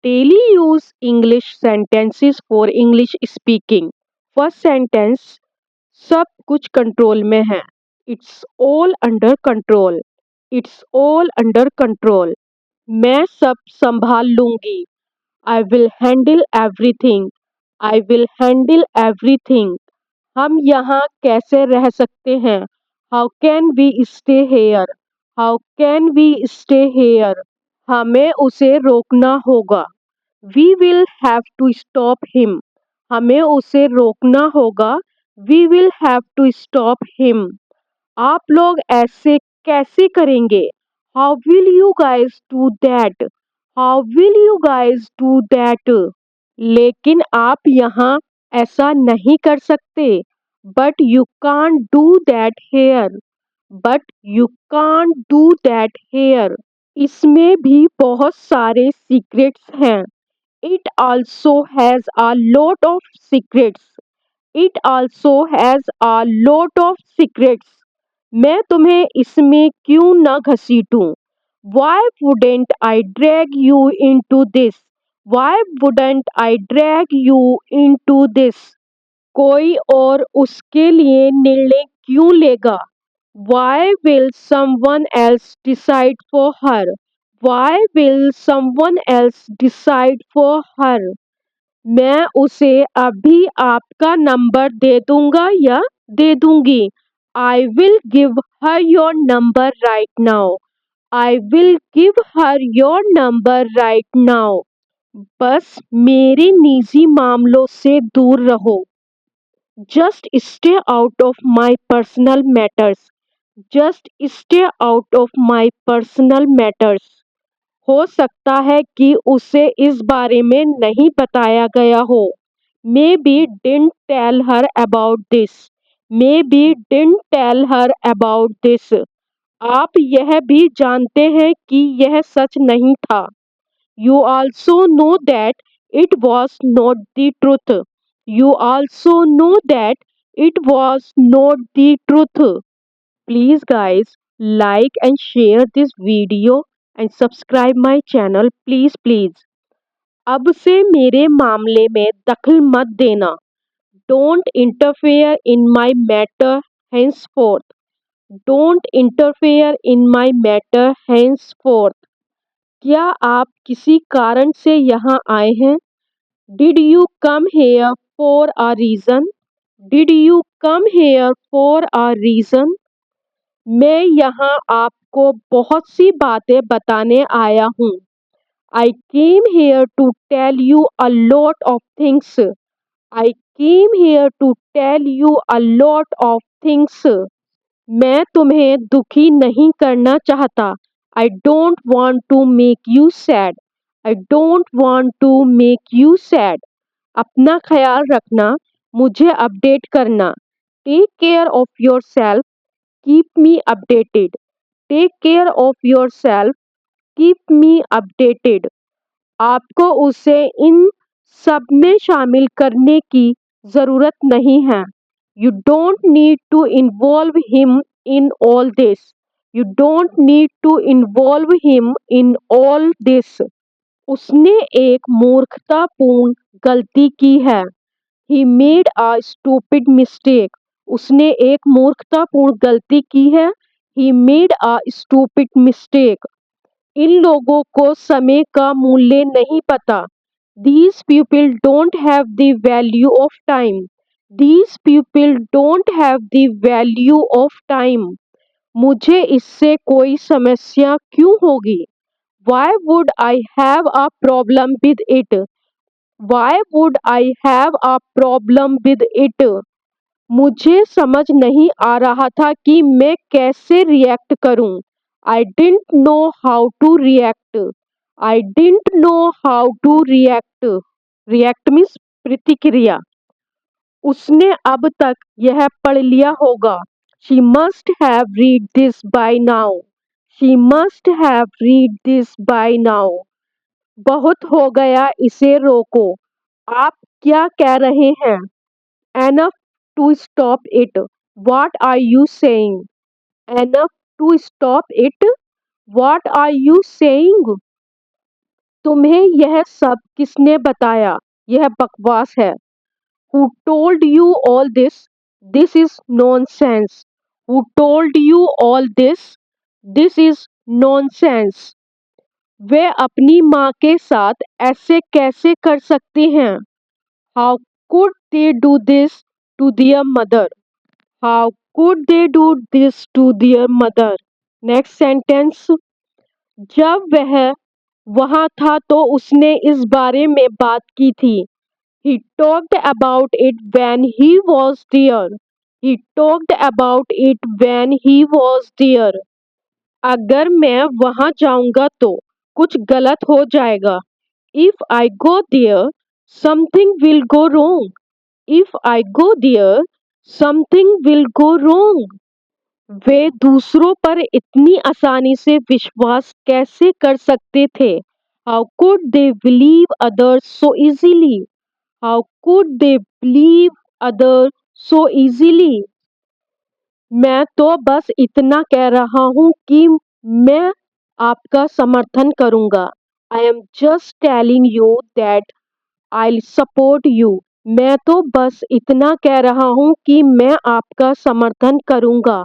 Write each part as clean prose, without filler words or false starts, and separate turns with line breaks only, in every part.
Daily use English sentences for English speaking. First sentence, सब कुछ control में है. It's all under control. It's all under control. मैं सब संभाल लूंगी. I will handle everything. I will handle everything. हम यहाँ कैसे रह सकते हैं? How can we stay here? How can we stay here? हमें उसे रोकना होगा. We will have to stop him. हमें उसे रोकना होगा. We will have to stop him. आप लोग ऐसे कैसे करेंगे? How will you guys do that? How will you guys do that? लेकिन आप यहाँ ऐसा नहीं कर सकते. But you can't do that here. But you can't do that here. इसमें भी बहुत सारे सीक्रेट्स हैं. It also has a lot of secrets. It also has a lot of secrets. मैं तुम्हें इसमें क्यों न घसीटूं? Why wouldn't I drag you into this? Why wouldn't I drag you into this? कोई और उसके लिए निर्णय क्यों लेगा? Why will someone else decide for her? Why will someone else decide for her? मैं उसे अभी आपका नंबर दे दूंगा या दे दूंगी. I will give her your number right now. I will give her your number right now. बस मेरे निजी मामलों से दूर रहो. Just stay out of my personal matters. Just stay out of my personal matters. हो सकता है कि उसे इस बारे में नहीं बताया गया हो. Maybe didn't tell her about this. Maybe didn't tell her about this. आप यह भी जानते हैं कि यह सच नहीं था. You also know that it was not the truth. You also know that it was not the truth. Please guys, like and share this video and subscribe my channel please please. अब से मेरे मामले में दखल मत देना. Don't interfere in my matter henceforth. Don't interfere in my matter henceforth. क्या आप किसी कारण से यहाँ आए हैं? Did you come here for a reason? Did you come here for a reason? मैं यहाँ आपको बहुत सी बातें बताने आया हूँ. I came here to tell you a lot of things. I came here to tell you a lot of things. मैं तुम्हें दुखी नहीं करना चाहता. I don't want to make you sad. I don't want to make you sad. अपना ख्याल रखना. मुझे अपडेट करना. Take care of yourself. Keep me updated. Take care of yourself. Keep me updated. आपको उसे इन सब में शामिल करने की ज़रूरत नहीं है. You don't need to involve him in all this. You don't need to involve him in all this. उसने एक मूर्खतापूर्ण गलती की है. He made a stupid mistake. उसने एक मूर्खतापूर्ण गलती की है. He made a stupid mistake. इन लोगों को समय का मूल्य नहीं पता. These people don't have the value of time. These people don't have the value of time. मुझे इससे कोई समस्या क्यों होगी? Why would I have a problem with it? Why would I have a problem with it? मुझे समझ नहीं आ रहा था कि मैं कैसे रिएक्ट करूं. I didn't know how to react. I didn't know how to react. React means प्रतिक्रिया. उसने अब तक यह पढ़ लिया होगा. She must have read this by now. She must have read this by now. बहुत हो गया, इसे रोको. आप क्या कह रहे हैं? Enough to stop it. What are you saying? Enough to stop it. What are you saying? तुम्हें यह सब किसने बताया? यह बकवास है। Who told you all this? This is nonsense. Who told you all this? This is nonsense. वे अपनी माँ के साथ ऐसे कैसे कर सकते हैं? How could they do this to their mother? How could they do this to their mother? Next sentence. जब वह वहाँ था तो उसने इस बारे में बात की थी. He talked about it when he was there. He talked about it when he was there. अगर मैं वहाँ जाऊँगा तो कुछ गलत हो जाएगा. If I go there, something will go wrong. If I go there, something will go wrong. वे दूसरों पर इतनी आसानी से विश्वास कैसे कर सकते थे? How could they believe others so easily? How could they believe others so easily? मैं तो बस इतना कह रहा हूँ कि मैं आपका समर्थन करूँगा. I am just telling you that I'll support you. मैं तो बस इतना कह रहा हूँ कि मैं आपका समर्थन करूँगा.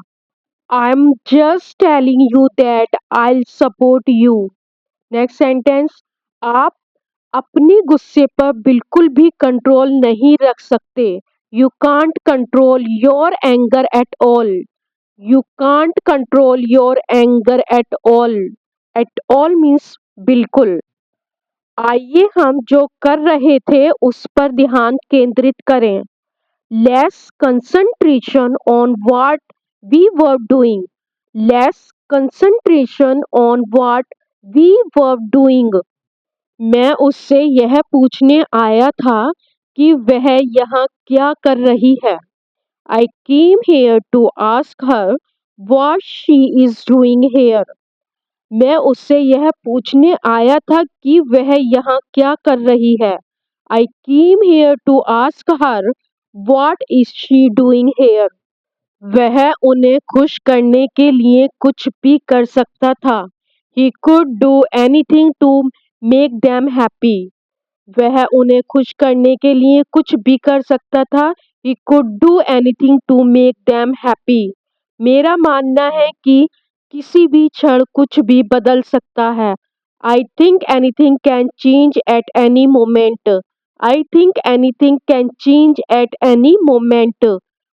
I'm just telling you that I'll support you. Next sentence. आप अपने गुस्से पर बिल्कुल भी कंट्रोल नहीं रख सकते. You can't control your anger at all. You can't control your anger at all. At all means बिल्कुल. आइए हम जो कर रहे थे उस पर ध्यान केंद्रित करें. Less concentration on what we were doing. Less concentration on what we were doing. मैं उससे यह पूछने आया था कि वह यहाँ क्या कर रही है. I came here to ask her what she is doing here. मैं उससे यह पूछने आया था कि वह यहाँ क्या कर रही है. I came here to ask her what is she doing here. वह उन्हें खुश करने के लिए कुछ भी कर सकता था. He could do anything to make them happy. वह उन्हें खुश करने के लिए कुछ भी कर सकता था. He could do anything to make them happy. मेरा मानना है कि किसी भी क्षण कुछ भी बदल सकता है. I think anything can change at any moment. I think anything can change at any moment.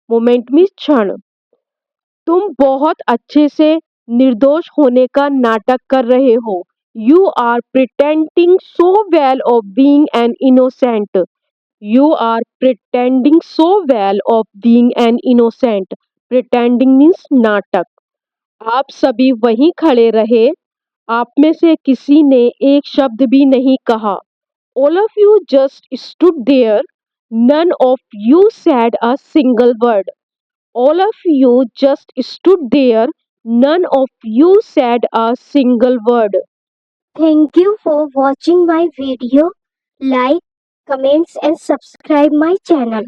Moment means क्षण. तुम बहुत अच्छे से निर्दोष होने का नाटक कर रहे हो. You are pretending so well of being an innocent. You are pretending so well of being an innocent. Pretending means नाटक. आप सभी वहीं खड़े रहे. आप में से किसी ने एक शब्द भी नहीं कहा. All of you just stood there. None of you said a single word. All of you just stood there. None of you said a single word.
Thank you for watching my video. Like, comments and subscribe my channel.